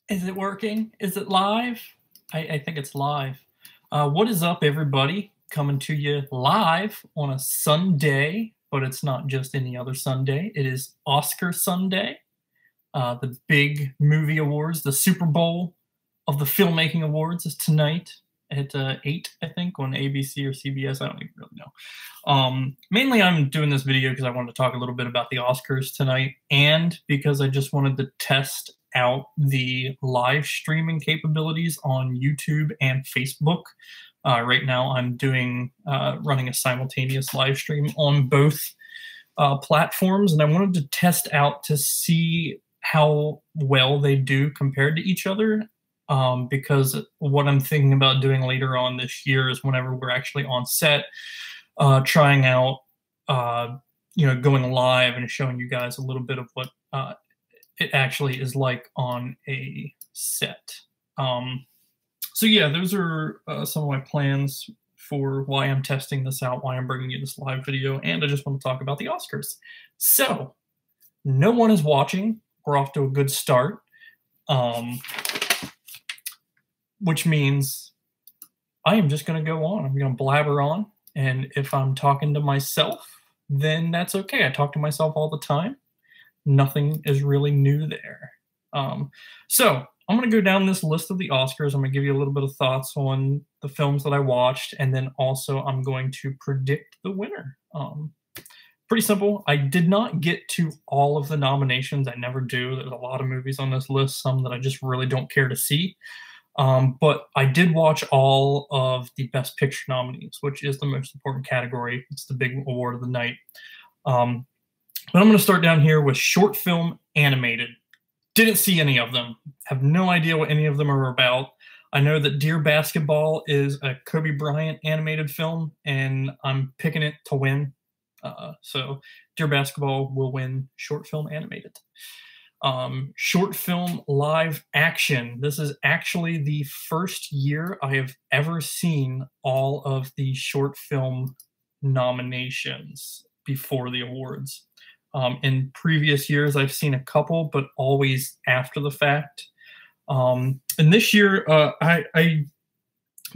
Is it working? Is it live? I think it's live. What is up, everybody? Coming to you live on a Sunday, but it's not just any other Sunday. It is Oscar Sunday, the big movie awards, the Super Bowl of the filmmaking awards is tonight at 8, I think, on ABC or CBS. I don't even really know. Mainly, I'm doing this video because I wanted to talk a little bit about the Oscars tonight, and because I just wanted to test out the live streaming capabilities on YouTube and Facebook. Right now, I'm running a simultaneous live stream on both platforms, and I wanted to test out to see how well they do compared to each other. Because what I'm thinking about doing later on this year is whenever we're actually on set, trying out, going live and showing you guys a little bit of what it actually is like on a set. So yeah, those are some of my plans for why I'm testing this out, why I'm bringing you this live video, and I just want to talk about the Oscars. So, no one is watching. We're off to a good start. Which means I am just going to go on. I'm going to blabber on. And if I'm talking to myself, then that's okay. I talk to myself all the time. Nothing is really new there. So I'm going to go down this list of the Oscars. I'm going to give you a little bit of thoughts on the films that I watched. And then also I'm going to predict the winner. Pretty simple. I did not get to all of the nominations. I never do. There's a lot of movies on this list, some that I just really don't care to see. But I did watch all of the Best Picture nominees, which is the most important category. It's the big award of the night. But I'm going to start down here with short film animated. Didn't see any of them. Have no idea what any of them are about. I know that Dear Basketball is a Kobe Bryant animated film, and I'm picking it to win. So Dear Basketball will win short film animated. Short film live action. This is actually the first year I have ever seen all of the short film nominations before the awards. In previous years, I've seen a couple, but always after the fact. And this year,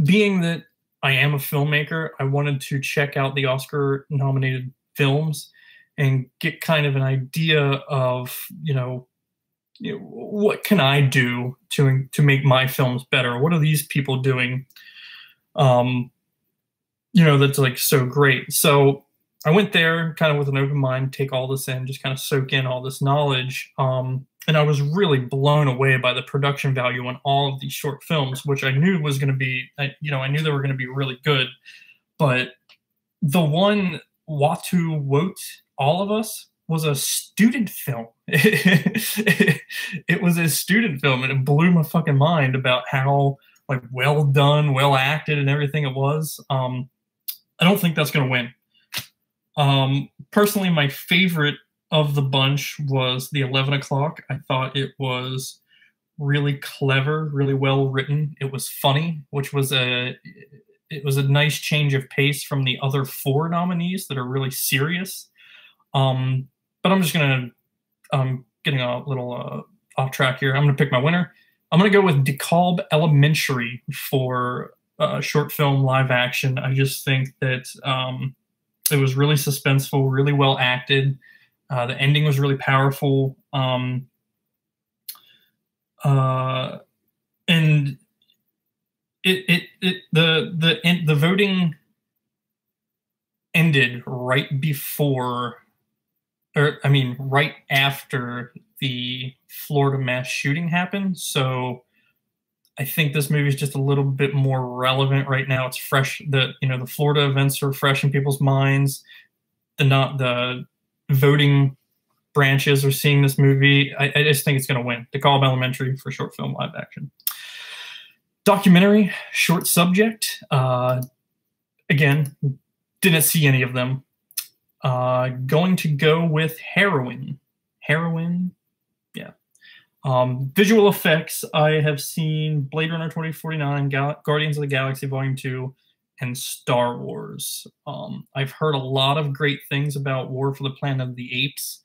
being that I am a filmmaker, I wanted to check out the Oscar-nominated films and get kind of an idea of, what can I do to make my films better? What are these people doing? That's like so great. So I went there kind of with an open mind, take all this in, just kind of soak in all this knowledge. And I was really blown away by the production value on all of these short films, which I knew was going to be, I knew they were going to be really good. But the one, Watu Wote, All of Us, was a student film. It was a student film, and it blew my fucking mind about how well done, well acted, and everything it was. I don't think that's going to win. Personally, my favorite of the bunch was the 11 o'clock. I thought it was really clever, really well written. It was funny, which was it was a nice change of pace from the other 4 nominees that are really serious. But I'm just getting a little off track here. I'm gonna pick my winner. I'm gonna go with DeKalb Elementary for short film live action. I just think that it was really suspenseful, really well acted. The ending was really powerful, and the voting ended right before, right after the Florida mass shooting happened. So I think this movie is just a little bit more relevant right now. It's fresh. The Florida events are fresh in people's minds. The voting branches are seeing this movie. I just think it's going to win. DeKalb Elementary for short film live action. Documentary, short subject. Again, didn't see any of them. Going to go with Heroine. Heroine, yeah. Visual effects, I have seen Blade Runner 2049, Guardians of the Galaxy Volume 2, and Star Wars. I've heard a lot of great things about War for the Planet of the Apes,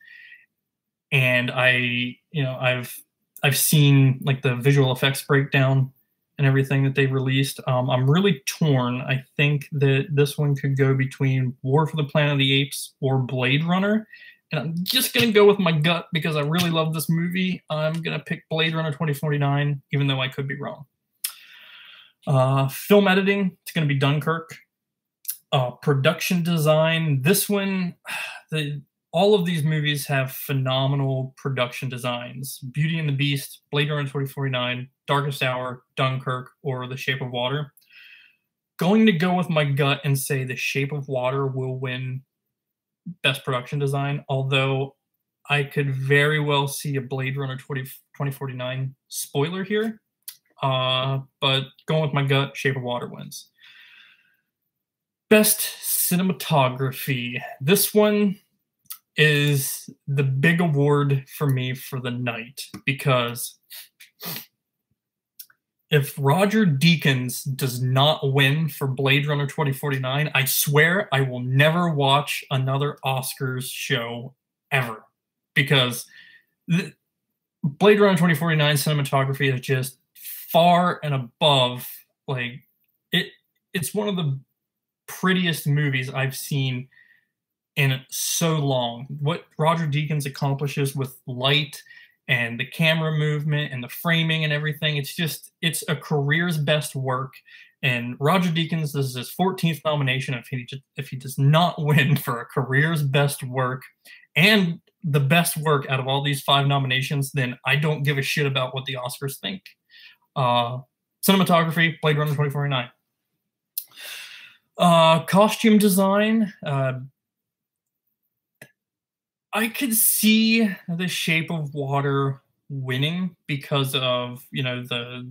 and I've I've seen like the visual effects breakdown and everything that they released. I'm really torn. I think that this one could go between War for the Planet of the Apes or Blade Runner. And I'm just going to go with my gut because I really love this movie. I'm going to pick Blade Runner 2049, even though I could be wrong. Film editing, it's going to be Dunkirk. Production design, this one, all of these movies have phenomenal production designs. Beauty and the Beast, Blade Runner 2049, Darkest Hour, Dunkirk, or The Shape of Water. Going to go with my gut and say The Shape of Water will win Best Production Design, although I could very well see a Blade Runner 2049 spoiler here. But going with my gut, Shape of Water wins. Best cinematography. This one is the big award for me for the night, because if Roger Deakins does not win for Blade Runner 2049, I swear I will never watch another Oscars show ever, because Blade Runner 2049 cinematography is just far and above, like, it's one of the prettiest movies I've seen in so long. What Roger Deakins accomplishes with light and the camera movement and the framing and everything, it's a career's best work. And Roger Deakins, this is his 14th nomination. If he does not win for a career's best work and the best work out of all these 5 nominations, then I don't give a shit about what the Oscars think. Cinematography, Blade Runner 2049. Costume design, I could see The Shape of Water winning because of, the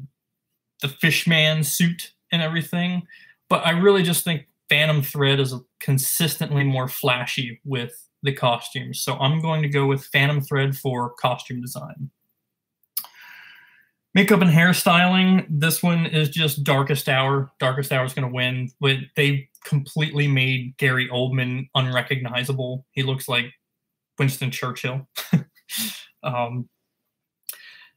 Fishman suit and everything, but I really just think Phantom Thread is consistently more flashy with the costumes, so I'm going to go with Phantom Thread for costume design. Makeup and hairstyling, this one is just Darkest Hour. Darkest Hour is going to win. But they completely made Gary Oldman unrecognizable. He looks like Winston Churchill.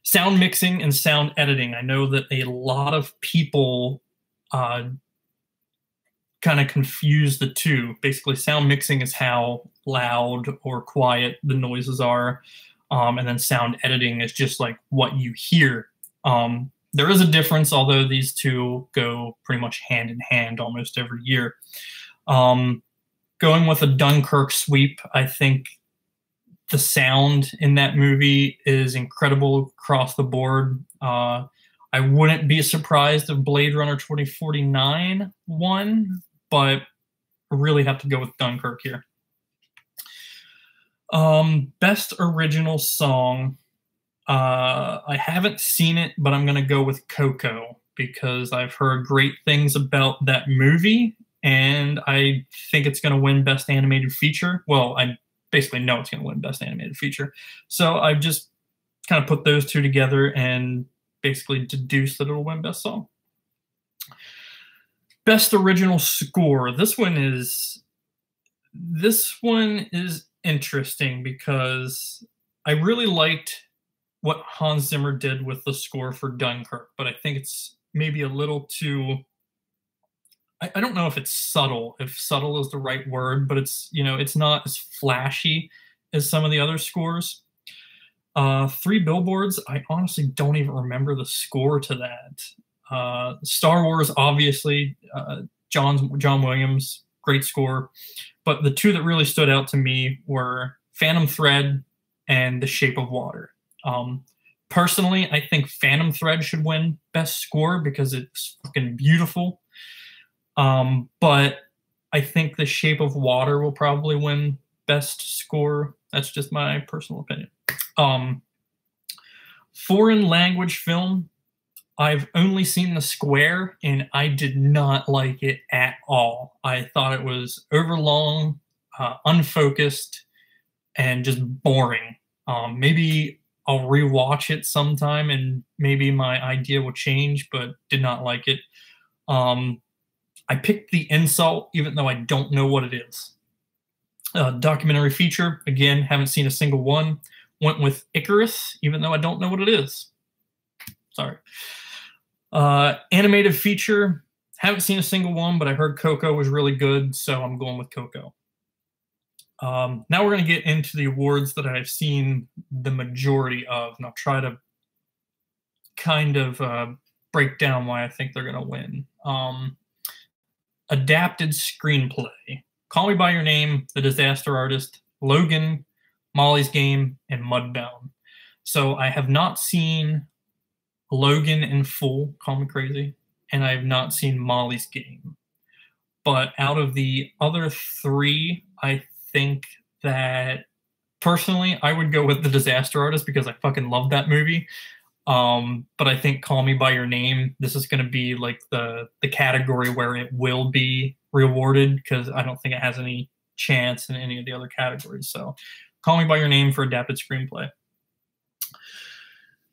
Sound mixing and sound editing. I know that a lot of people kind of confuse the two. Basically, sound mixing is how loud or quiet the noises are. And then sound editing is just like what you hear. There is a difference, although these two go pretty much hand in hand almost every year. Going with a Dunkirk sweep, I think the sound in that movie is incredible across the board. I wouldn't be surprised if Blade Runner 2049 won, but I really have to go with Dunkirk here. Best original song. I haven't seen it, but I'm going to go with Coco because I've heard great things about that movie, and I think it's going to win Best Animated Feature. Well, I basically know it's going to win Best Animated Feature. So I've just kind of put those two together and basically deduced that it'll win Best Song. Best Original Score. This one is interesting because I really liked what Hans Zimmer did with the score for Dunkirk, but I think it's maybe a little too, I don't know if it's subtle, if subtle is the right word, but it's, it's not as flashy as some of the other scores. 3 Billboards, I honestly don't even remember the score to that. Star Wars, obviously, John Williams, great score. But the 2 that really stood out to me were Phantom Thread and The Shape of Water. Personally, I think Phantom Thread should win Best Score because it's fucking beautiful. But I think The Shape of Water will probably win Best Score. That's just my personal opinion. Foreign language film. I've only seen The Square, and I did not like it at all. I thought it was overlong, unfocused, and just boring. Maybe I'll rewatch it sometime, and maybe my idea will change, but did not like it. I picked The Insult, even though I don't know what it is. Documentary feature, again, haven't seen a single one. Went with Icarus, even though I don't know what it is. Sorry. Animated feature. Haven't seen a single one, but I heard Coco was really good, so I'm going with Coco. Now we're going to get into the awards that I've seen the majority of, and I'll try to kind of break down why I think they're going to win. Adapted screenplay. Call Me By Your Name, The Disaster Artist, Logan, Molly's Game, and Mudbound. So I have not seen Logan in full, call me crazy, and I have not seen Molly's Game. But out of the other three, I think that personally I would go with The Disaster Artist because I fucking love that movie. But I think Call Me By Your Name, this is going to be like the category where it will be rewarded because I don't think it has any chance in any of the other categories. So Call Me By Your Name for adapted screenplay.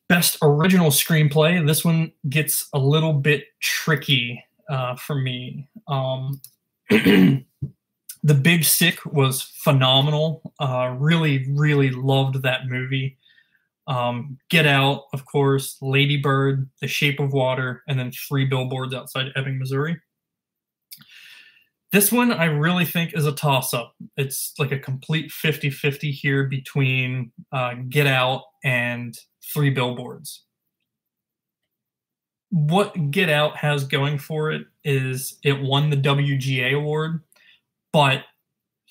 Best original screenplay. This one gets a little bit tricky for me. The Big Sick was phenomenal. Really, really loved that movie. Get Out, of course, Lady Bird, The Shape of Water, and then 3 Billboards Outside Ebbing, Missouri. This one I really think is a toss-up. It's like a complete 50-50 here between Get Out and 3 Billboards. What Get Out has going for it is it won the WGA award, but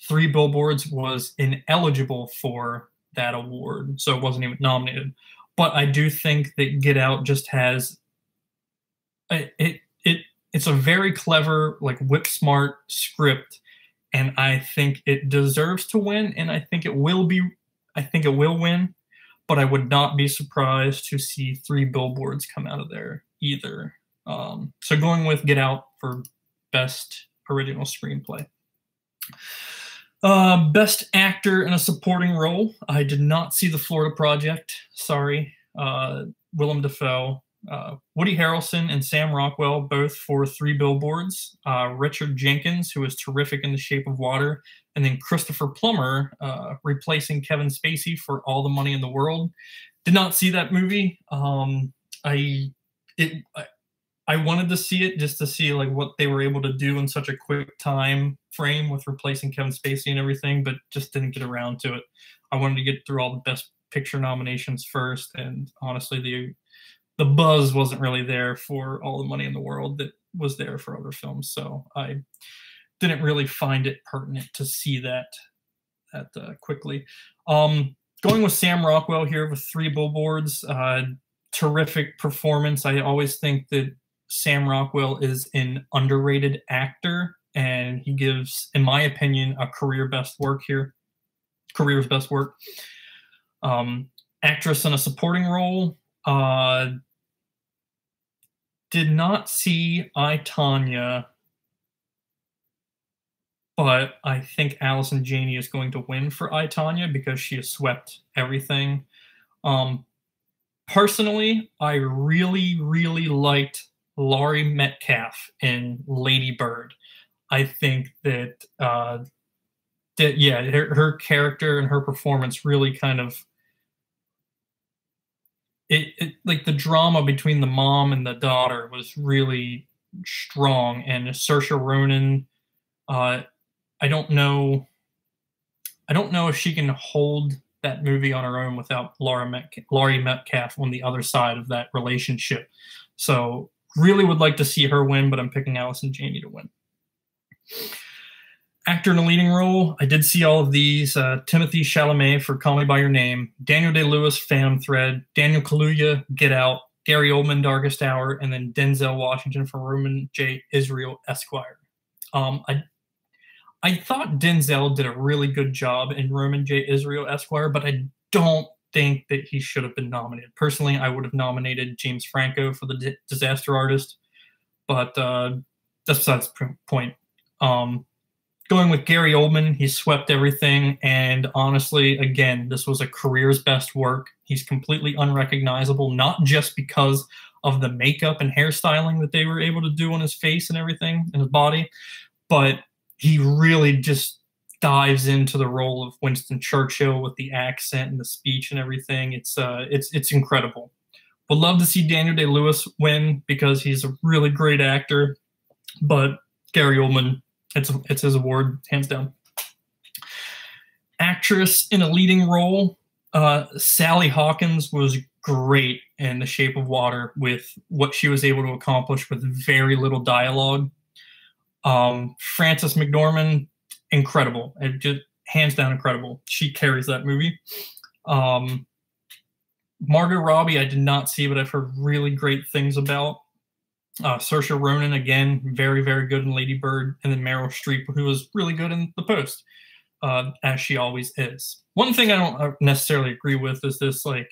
3 Billboards was ineligible for that award, so it wasn't even nominated. But I do think that Get Out just has it's a very clever, like whip smart script, and I think it deserves to win, and I think it will win, but I would not be surprised to see 3 Billboards come out of there either. So going with Get Out for best original screenplay. Best actor in a supporting role. I did not see The Florida Project. Sorry. Willem Dafoe. Woody Harrelson and Sam Rockwell, both for 3 Billboards. Richard Jenkins, who was terrific in The Shape of Water. And then Christopher Plummer, replacing Kevin Spacey for All the Money in the World. Did not see that movie. I wanted to see it just to see like what they were able to do in such a quick time frame with replacing Kevin Spacey and everything, but just didn't get around to it. I wanted to get through all the Best Picture nominations first, and honestly, the buzz wasn't really there for All the Money in the World that was there for other films, so I didn't really find it pertinent to see that quickly. Going with Sam Rockwell here with 3 Billboards, terrific performance. I always think that Sam Rockwell is an underrated actor, and he gives, in my opinion, a career's best work. Actress in a supporting role. Did not see I, Tonya, but I think Allison Janney is going to win for I, Tonya because she has swept everything. Personally, I really, really liked Laurie Metcalf in Lady Bird. I think that, her character and her performance really kind of it like the drama between the mom and the daughter was really strong. And Saoirse Ronan, I don't know if she can hold that movie on her own without Laurie Metcalf on the other side of that relationship. So really would like to see her win, but I'm picking Allison Janney to win. Actor in a leading role, I did see all of these. Timothée Chalamet for Call Me By Your Name, Daniel Day-Lewis, Phantom Thread, Daniel Kaluuya, Get Out, Gary Oldman, Darkest Hour, and then Denzel Washington for Roman J. Israel, Esquire. I thought Denzel did a really good job in Roman J. Israel, Esquire, but I don't think that he should have been nominated. Personally, I would have nominated James Franco for The Disaster Artist, but that's besides the point. Going with Gary Oldman, he swept everything, and honestly, again, this was a career's best work. He's completely unrecognizable, not just because of the makeup and hairstyling that they were able to do on his face and everything, and his body, but he really just dives into the role of Winston Churchill with the accent and the speech and everything. It's incredible. Would love to see Daniel Day-Lewis win because he's a really great actor, but Gary Oldman, it's his award, hands down. Actress in a leading role, Sally Hawkins was great in The Shape of Water with what she was able to accomplish with very little dialogue. Frances McDormand, incredible. Just hands down incredible. She carries that movie. Margot Robbie, I did not see, but I've heard really great things about. Saoirse Ronan, again, very, very good in Lady Bird. And then Meryl Streep, who was really good in The Post, as she always is. One thing I don't necessarily agree with is this, like,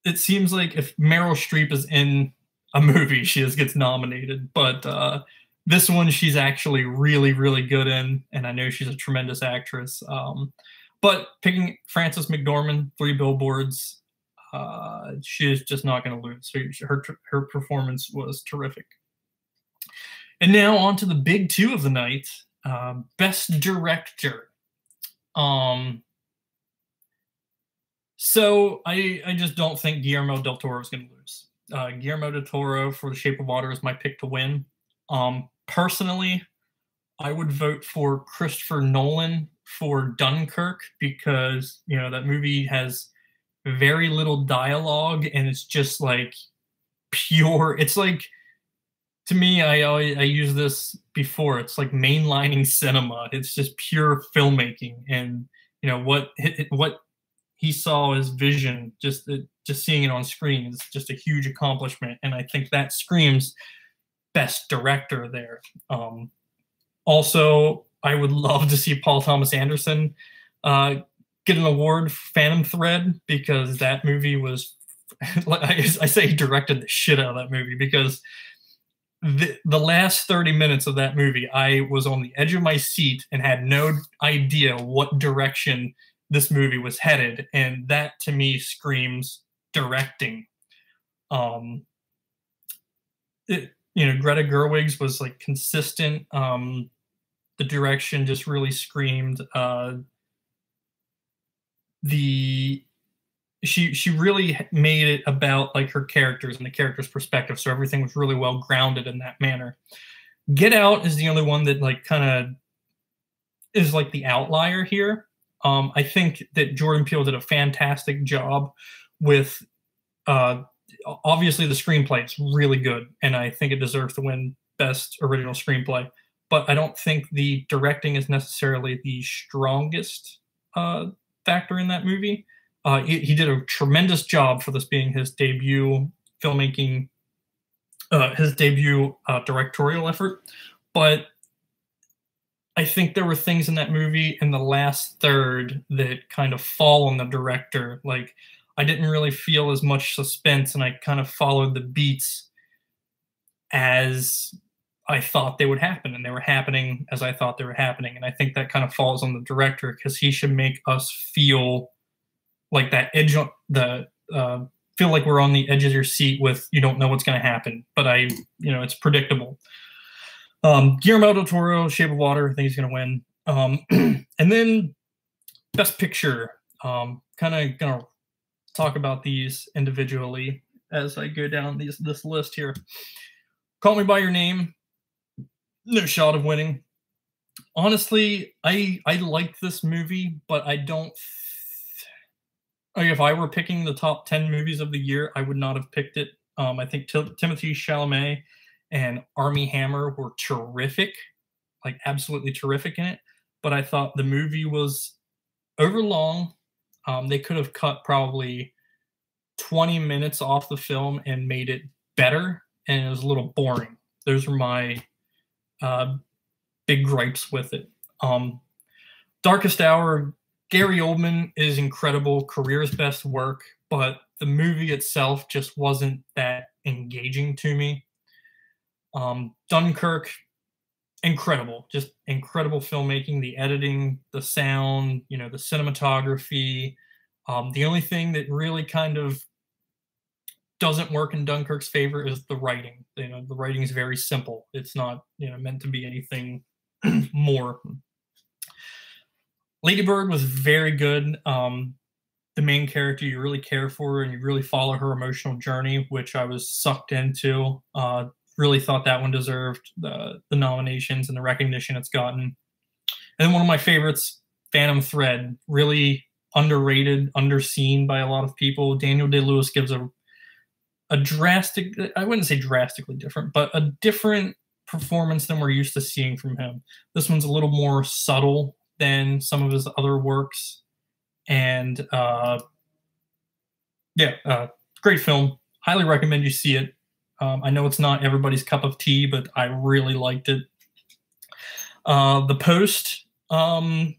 it seems like if Meryl Streep is in a movie, she just gets nominated. But this one, she's actually really, really good in, and I know she's a tremendous actress. But picking Frances McDormand, 3 Billboards, she's just not going to lose. Her performance was terrific. And now on to the big 2 of the night, Best Director. So I just don't think Guillermo del Toro is going to lose. Guillermo del Toro for The Shape of Water is my pick to win. Personally, I would vote for Christopher Nolan for Dunkirk because, you know, that movie has very little dialogue and it's just like pure. It's like, to me, I use this before. It's like mainlining cinema. It's just pure filmmaking, and you know what he saw as vision. Just seeing it on screen is just a huge accomplishment, and I think that screams best director there. Also, I would love to see Paul Thomas Anderson get an award for Phantom Thread because that movie was. I say he directed the shit out of that movie because. The last 30 minutes of that movie, I was on the edge of my seat and had no idea what direction this movie was headed, and that to me screams directing. You know, Greta Gerwig's was like consistent. The direction just really screamed. She really made it about like her characters and the character's perspective, so everything was really well grounded in that manner. Get Out is the only one that like kind of is like the outlier here. I think that Jordan Peele did a fantastic job with obviously the screenplay is really good, and I think it deserves to win Best Original Screenplay, but I don't think the directing is necessarily the strongest factor in that movie. He did a tremendous job for this being his debut filmmaking, his debut directorial effort. But I think there were things in that movie in the last third that kind of fall on the director. Like, I didn't really feel as much suspense, and I kind of followed the beats as I thought they would happen, and they were happening as I thought they were happening. And I think that kind of falls on the director because he should make us feel like that edge, feel like we're on the edge of your seat with you don't know what's going to happen, but it's predictable. Guillermo del Toro, Shape of Water, I think he's going to win. And then Best Picture, kind of going to talk about these individually as I go down this list here. Call Me By Your Name, no shot of winning. Honestly, I liked this movie, but I don't. If I were picking the top 10 movies of the year, I would not have picked it. I think Timothée Chalamet and Armie Hammer were terrific, like absolutely terrific in it. But I thought the movie was overlong. They could have cut probably 20 minutes off the film and made it better, and it was a little boring. Those are my big gripes with it. Darkest Hour, Gary Oldman is incredible, career's best work, but the movie itself just wasn't that engaging to me. Dunkirk, incredible, just incredible filmmaking, the editing, the sound, the cinematography. The only thing that really kind of doesn't work in Dunkirk's favor is the writing. The writing is very simple. It's not, meant to be anything more. Lady Bird was very good. the main character you really care for and you really follow her emotional journey, which I was sucked into. Really thought that one deserved the nominations and the recognition it's gotten. And then one of my favorites, Phantom Thread, really underrated, underseen by a lot of people. Daniel Day-Lewis gives a drastic, I wouldn't say drastically different, but a different performance than we're used to seeing from him. This one's a little more subtle than some of his other works. And great film. Highly recommend you see it. I know it's not everybody's cup of tea, but I really liked it. The Post. I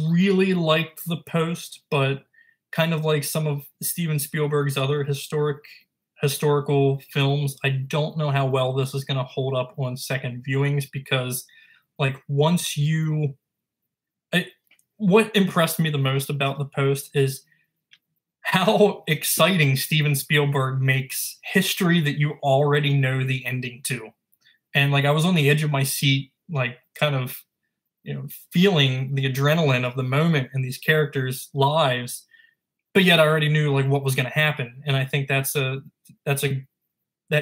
really liked The Post, but kind of like some of Steven Spielberg's other historical films, I don't know how well this is going to hold up on second viewings, because like once you... what impressed me the most about The Post is how exciting Steven Spielberg makes history that you already know the ending to. And like I was on the edge of my seat, like kind of, feeling the adrenaline of the moment in these characters' lives, but yet I already knew like what was going to happen. And I think that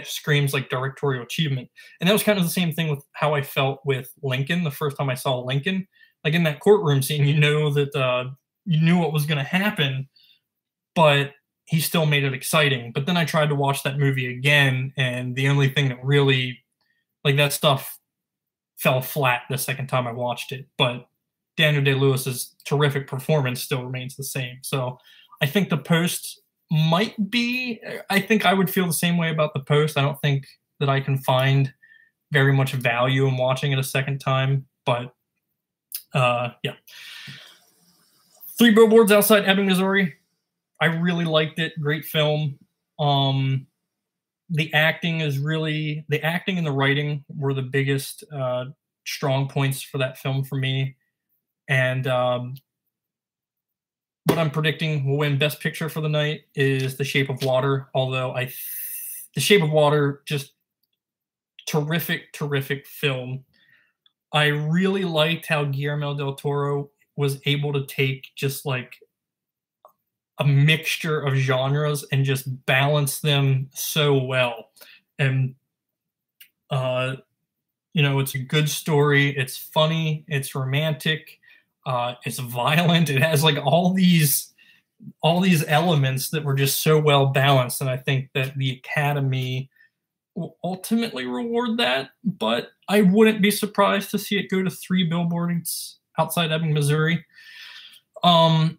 screams like directorial achievement. And that was kind of the same thing with how I felt with Lincoln the first time I saw Lincoln. Like in that courtroom scene, that you knew what was going to happen, but he still made it exciting. But then I tried to watch that movie again, and the only thing that really, like, that stuff fell flat the second time I watched it. But Daniel Day-Lewis's terrific performance still remains the same. So I think The Post might be, I think I would feel the same way about The Post. I don't think that I can find very much value in watching it a second time, but yeah. Three Billboards Outside Ebbing, Missouri. I really liked it. Great film. The acting and the writing were the biggest strong points for that film for me. And what I'm predicting will win Best Picture for the night is The Shape of Water. Although The Shape of Water, just terrific, terrific film. I really liked how Guillermo del Toro was able to take just like a mixture of genres and just balance them so well. And, it's a good story. It's funny. It's romantic. It's violent. It has like all these elements that were just so well balanced. And I think that the Academy will ultimately reward that, but I wouldn't be surprised to see it go to Three Billboards Outside Ebbing, Missouri. I've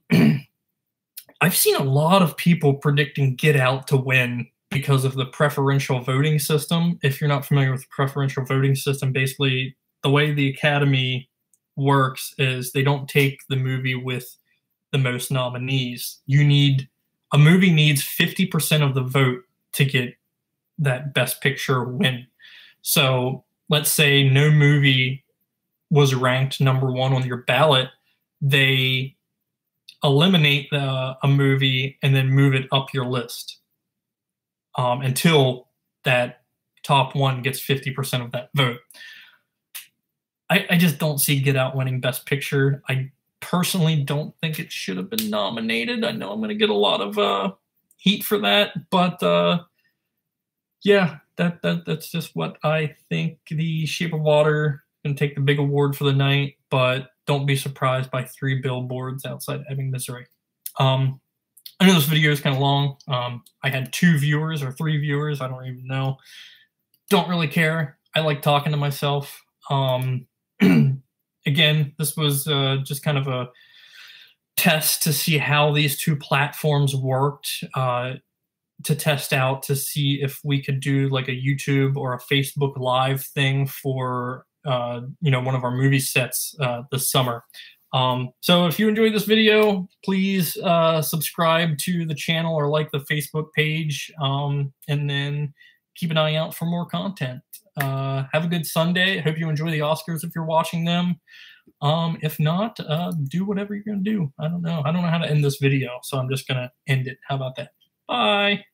seen a lot of people predicting Get Out to win because of the preferential voting system. If you're not familiar with the preferential voting system, basically the way the Academy works is they don't take the movie with the most nominees. A movie needs 50% of the vote to get that Best Picture win. So let's say no movie was ranked number one on your ballot. They eliminate a movie and then move it up your list until that top one gets 50% of that vote. I just don't see Get Out winning Best Picture. I personally don't think it should have been nominated. I know I'm going to get a lot of heat for that, but yeah, that's just what I think. The Shape of Water can take the big award for the night, but don't be surprised by Three Billboards Outside Ebbing, Missouri. I know this video is kind of long. I had 2 viewers or 3 viewers. I don't even know. Don't really care. I like talking to myself. Again, this was just kind of a test to see how these 2 platforms worked, to test out to see if we could do like a YouTube or a Facebook Live thing for one of our movie sets this summer. So if you enjoyed this video, please subscribe to the channel or like the Facebook page, and then keep an eye out for more content. Have a good Sunday. I hope you enjoy the Oscars if you're watching them. If not, do whatever you're going to do. I don't know how to end this video, so I'm just going to end it. How about that? Bye.